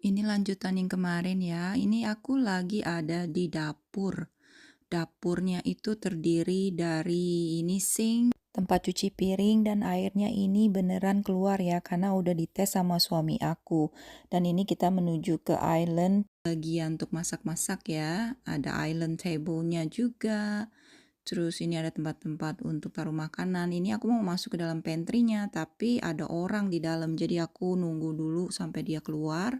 Ini lanjutan yang kemarin ya. Ini aku lagi ada di dapur. Dapurnya itu terdiri dari ini sink, tempat cuci piring, dan airnya ini beneran keluar ya karena udah dites sama suami aku. Dan ini kita menuju ke island bagian untuk masak-masak ya. Ada island table-nya juga. Terus ini ada tempat-tempat untuk taruh makanan. Ini aku mau masuk ke dalam pantry-nya, tapi ada orang di dalam. Jadi aku nunggu dulu sampai dia keluar,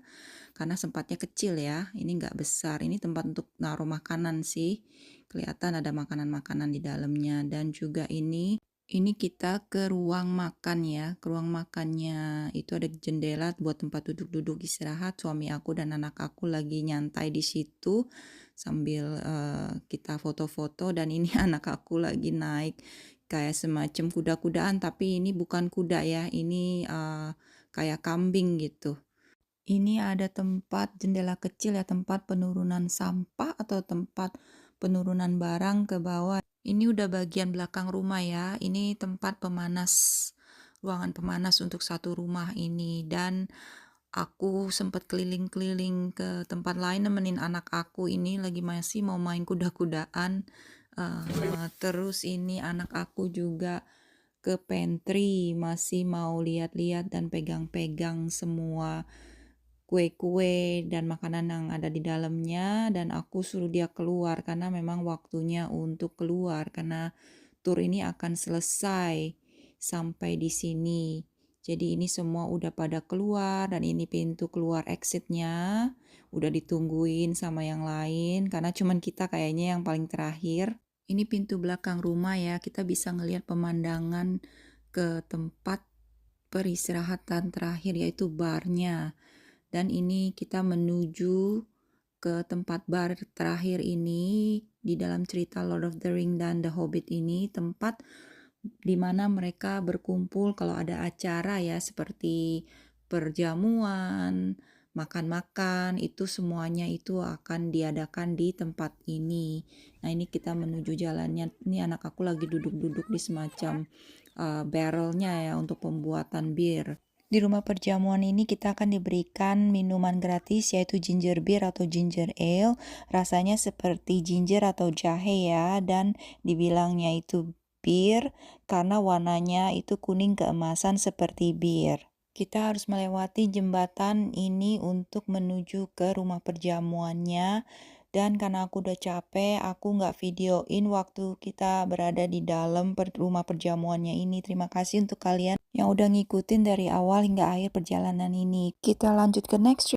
karena tempatnya kecil ya. Ini nggak besar. Ini tempat untuk naruh makanan sih. Kelihatan ada makanan-makanan di dalamnya. Dan juga ini kita ke ruang makan ya. Ke ruang makannya itu ada jendela buat tempat duduk-duduk istirahat. Suami aku dan anak aku lagi nyantai di situ sambil kita foto-foto. Dan ini anak aku lagi naik kayak semacam kuda-kudaan, tapi ini bukan kuda ya. Ini kayak kambing gitu. Ini ada tempat jendela kecil ya, tempat penurunan sampah atau tempat penurunan barang ke bawah. Ini udah bagian belakang rumah ya. Ini tempat pemanas, ruangan pemanas untuk satu rumah ini. Dan aku sempat keliling-keliling ke tempat lain nemenin anak aku ini lagi masih mau main kuda-kudaan. Terus ini anak aku juga ke pantry masih mau lihat-lihat dan pegang-pegang semua kue-kue dan makanan yang ada di dalamnya, dan aku suruh dia keluar karena memang waktunya untuk keluar karena tur ini akan selesai sampai di sini. Jadi ini semua udah pada keluar dan ini pintu keluar exitnya udah ditungguin sama yang lain karena cuman kita kayaknya yang paling terakhir. Ini pintu belakang rumah ya, kita bisa ngelihat pemandangan ke tempat peristirahatan terakhir yaitu barnya. Dan ini kita menuju ke tempat bar terakhir ini di dalam cerita Lord of the Ring dan The Hobbit ini, tempat di mana mereka berkumpul kalau ada acara ya seperti perjamuan, makan-makan, itu semuanya itu akan diadakan di tempat ini. Nah, ini kita menuju jalannya. Ini anak aku lagi duduk-duduk di semacam barrelnya ya untuk pembuatan bir. Di rumah perjamuan ini kita akan diberikan minuman gratis yaitu ginger beer atau ginger ale. Rasanya seperti ginger atau jahe ya, dan dibilangnya itu bir karena warnanya itu kuning keemasan seperti bir. Kita harus melewati jembatan ini untuk menuju ke rumah perjamuannya. Dan karena aku udah capek, aku nggak videoin waktu kita berada di dalam rumah perjamuannya ini. Terima kasih untuk kalian yang udah ngikutin dari awal hingga akhir perjalanan ini. Kita lanjut ke next.